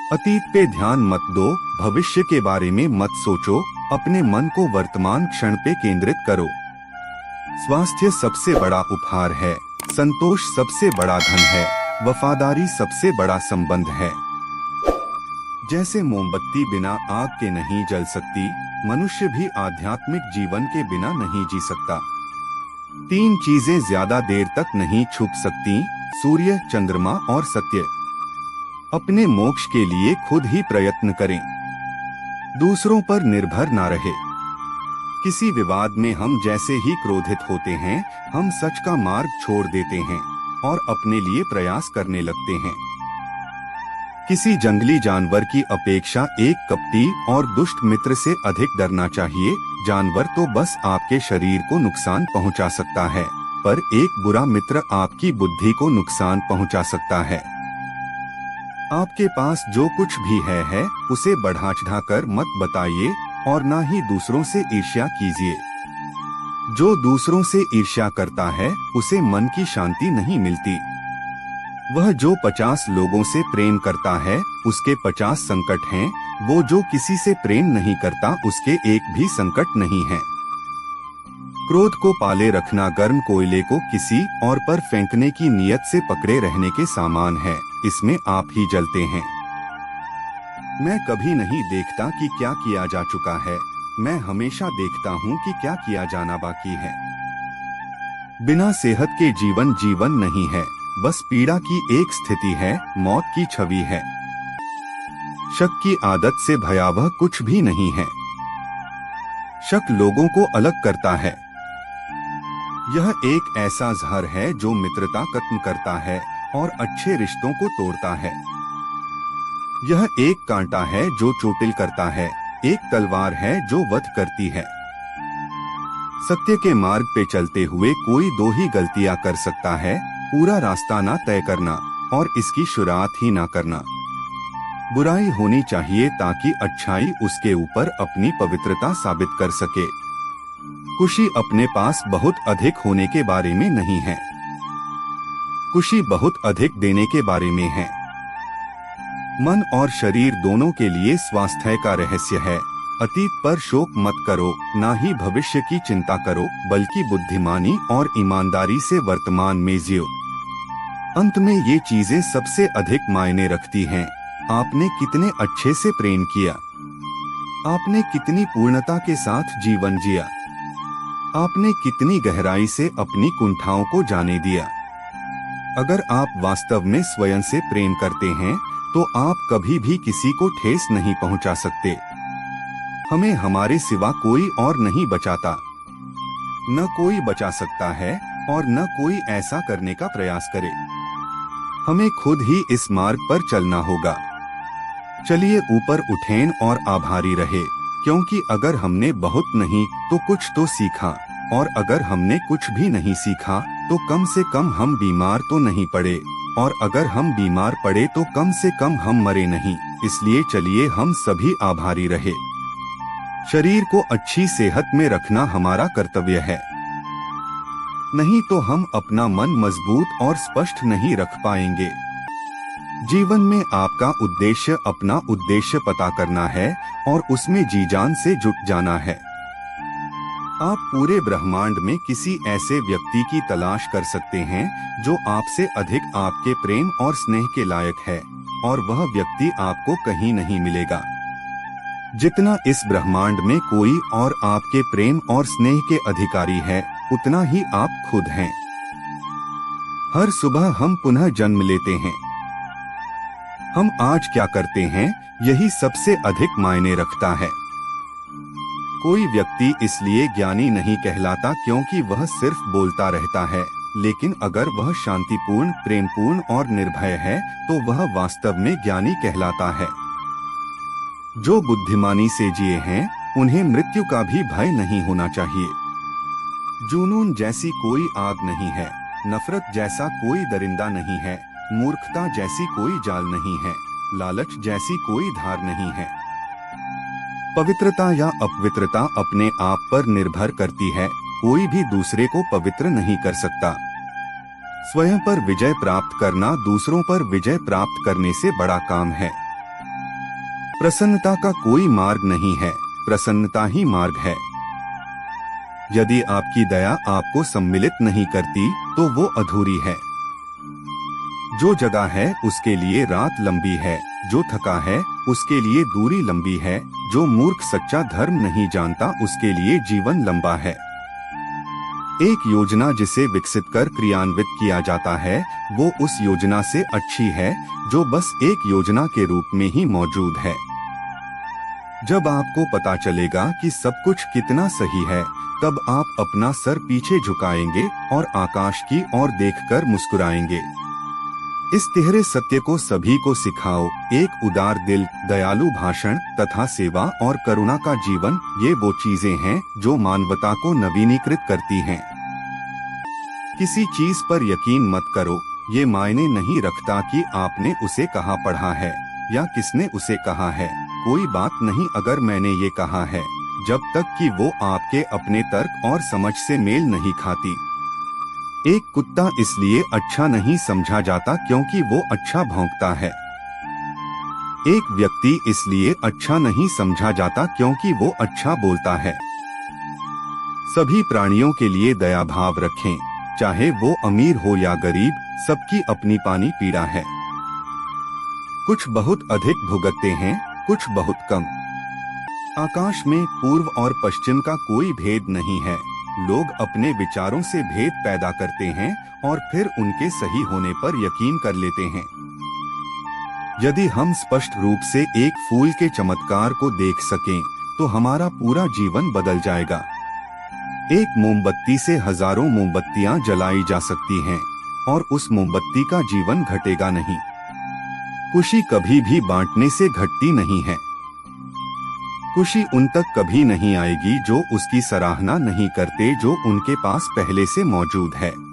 अतीत पे ध्यान मत दो, भविष्य के बारे में मत सोचो, अपने मन को वर्तमान क्षण पे केंद्रित करो। स्वास्थ्य सबसे बड़ा उपहार है, संतोष सबसे बड़ा धन है, वफादारी सबसे बड़ा संबंध है। जैसे मोमबत्ती बिना आग के नहीं जल सकती, मनुष्य भी आध्यात्मिक जीवन के बिना नहीं जी सकता। तीन चीजें ज्यादा देर तक नहीं छुप सकती, सूर्य, चंद्रमा और सत्य। अपने मोक्ष के लिए खुद ही प्रयत्न करें, दूसरों पर निर्भर ना रहे। किसी विवाद में हम जैसे ही क्रोधित होते हैं, हम सच का मार्ग छोड़ देते हैं और अपने लिए प्रयास करने लगते हैं। किसी जंगली जानवर की अपेक्षा एक कपटी और दुष्ट मित्र से अधिक डरना चाहिए। जानवर तो बस आपके शरीर को नुकसान पहुंचा सकता है, पर एक बुरा मित्र आपकी बुद्धि को नुकसान पहुंचा सकता है। आपके पास जो कुछ भी है उसे बढ़ा चढ़ाकर मत बताइए और ना ही दूसरों से ईर्ष्या कीजिए। जो दूसरों से ईर्ष्या करता है उसे मन की शांति नहीं मिलती। वह जो 50 लोगों से प्रेम करता है उसके 50 संकट हैं, वो जो किसी से प्रेम नहीं करता उसके एक भी संकट नहीं है। क्रोध को पाले रखना गर्म कोयले को किसी और पर फेंकने की नियत से पकड़े रहने के समान है, इसमें आप ही जलते हैं। मैं कभी नहीं देखता कि क्या किया जा चुका है, मैं हमेशा देखता हूँ कि क्या किया जाना बाकी है। बिना सेहत के जीवन जीवन नहीं है, बस पीड़ा की एक स्थिति है, मौत की छवि है। शक की आदत से भयावह कुछ भी नहीं है। शक लोगों को अलग करता है। यह एक ऐसा जहर है जो मित्रता खत्म करता है और अच्छे रिश्तों को तोड़ता है। यह एक कांटा है जो चोटिल करता है, एक तलवार है जो वध करती है। सत्य के मार्ग पे चलते हुए कोई दो ही गलतियां कर सकता है, पूरा रास्ता ना तय करना और इसकी शुरुआत ही ना करना। बुराई होनी चाहिए ताकि अच्छाई उसके ऊपर अपनी पवित्रता साबित कर सके। खुशी अपने पास बहुत अधिक होने के बारे में नहीं है, खुशी बहुत अधिक देने के बारे में है। मन और शरीर दोनों के लिए स्वास्थ्य का रहस्य है। अतीत पर शोक मत करो, ना ही भविष्य की चिंता करो, बल्कि बुद्धिमानी और ईमानदारी से वर्तमान में जियो। अंत में ये चीजें सबसे अधिक मायने रखती हैं। आपने कितने अच्छे से प्रेम किया, आपने कितनी पूर्णता के साथ जीवन जिया, आपने कितनी गहराई से अपनी कुंठाओं को जाने दिया। अगर आप वास्तव में स्वयं से प्रेम करते हैं तो आप कभी भी किसी को ठेस नहीं पहुंचा सकते। हमें हमारे सिवा कोई और नहीं बचाता, न कोई बचा सकता है और न कोई ऐसा करने का प्रयास करे। हमें खुद ही इस मार्ग पर चलना होगा। चलिए ऊपर उठें और आभारी रहे, क्योंकि अगर हमने बहुत नहीं तो कुछ तो सीखा, और अगर हमने कुछ भी नहीं सीखा तो कम से कम हम बीमार तो नहीं पड़े, और अगर हम बीमार पड़े तो कम से कम हम मरे नहीं। इसलिए चलिए हम सभी आभारी रहे। शरीर को अच्छी सेहत में रखना हमारा कर्तव्य है, नहीं तो हम अपना मन मजबूत और स्पष्ट नहीं रख पाएंगे। जीवन में आपका उद्देश्य अपना उद्देश्य पता करना है और उसमें जी जान से जुट जाना है। आप पूरे ब्रह्मांड में किसी ऐसे व्यक्ति की तलाश कर सकते हैं जो आपसे अधिक आपके प्रेम और स्नेह के लायक है, और वह व्यक्ति आपको कहीं नहीं मिलेगा। जितना इस ब्रह्मांड में कोई और आपके प्रेम और स्नेह के अधिकारी है, उतना ही आप खुद हैं। हर सुबह हम पुनः जन्म लेते हैं। हम आज क्या करते हैं, यही सबसे अधिक मायने रखता है। कोई व्यक्ति इसलिए ज्ञानी नहीं कहलाता क्योंकि वह सिर्फ बोलता रहता है, लेकिन अगर वह शांतिपूर्ण, प्रेमपूर्ण और निर्भय है तो वह वास्तव में ज्ञानी कहलाता है। जो बुद्धिमानी से जिए हैं उन्हें मृत्यु का भी भय नहीं होना चाहिए। जुनून जैसी कोई आग नहीं है, नफरत जैसा कोई दरिंदा नहीं है, मूर्खता जैसी कोई जाल नहीं है, लालच जैसी कोई धार नहीं है। पवित्रता या अपवित्रता अपने आप पर निर्भर करती है, कोई भी दूसरे को पवित्र नहीं कर सकता। स्वयं पर विजय प्राप्त करना दूसरों पर विजय प्राप्त करने से बड़ा काम है। प्रसन्नता का कोई मार्ग नहीं है, प्रसन्नता ही मार्ग है। यदि आपकी दया आपको सम्मिलित नहीं करती तो वो अधूरी है। जो जगा है उसके लिए रात लंबी है, जो थका है उसके लिए दूरी लंबी है, जो मूर्ख सच्चा धर्म नहीं जानता उसके लिए जीवन लंबा है। एक योजना जिसे विकसित कर क्रियान्वित किया जाता है वो उस योजना से अच्छी है जो बस एक योजना के रूप में ही मौजूद है। जब आपको पता चलेगा कि सब कुछ कितना सही है, तब आप अपना सर पीछे झुकाएंगे और आकाश की ओर देखकर मुस्कुराएंगे। इस तिहरे सत्य को सभी को सिखाओ। एक उदार दिल, दयालु भाषण तथा सेवा और करुणा का जीवन, ये वो चीजें हैं जो मानवता को नवीनीकृत करती हैं। किसी चीज पर यकीन मत करो, ये मायने नहीं रखता कि आपने उसे कहाँ पढ़ा है या किसने उसे कहा है। कोई बात नहीं अगर मैंने ये कहा है, जब तक कि वो आपके अपने तर्क और समझ से मेल नहीं खाती। एक कुत्ता इसलिए अच्छा नहीं समझा जाता क्योंकि वो अच्छा भौंकता है। एक व्यक्ति इसलिए अच्छा नहीं समझा जाता क्योंकि वो अच्छा बोलता है। सभी प्राणियों के लिए दया भाव रखें, चाहे वो अमीर हो या गरीब, सबकी अपनी पानी पीड़ा है। कुछ बहुत अधिक भुगतते हैं, कुछ बहुत कम। आकाश में पूर्व और पश्चिम का कोई भेद नहीं है। लोग अपने विचारों से भेद पैदा करते हैं और फिर उनके सही होने पर यकीन कर लेते हैं। यदि हम स्पष्ट रूप से एक फूल के चमत्कार को देख सकें, तो हमारा पूरा जीवन बदल जाएगा। एक मोमबत्ती से हजारों मोमबत्तियां जलाई जा सकती हैं और उस मोमबत्ती का जीवन घटेगा नहीं। खुशी कभी भी बांटने से घटती नहीं है। खुशी उन तक कभी नहीं आएगी जो उसकी सराहना नहीं करते जो उनके पास पहले से मौजूद है।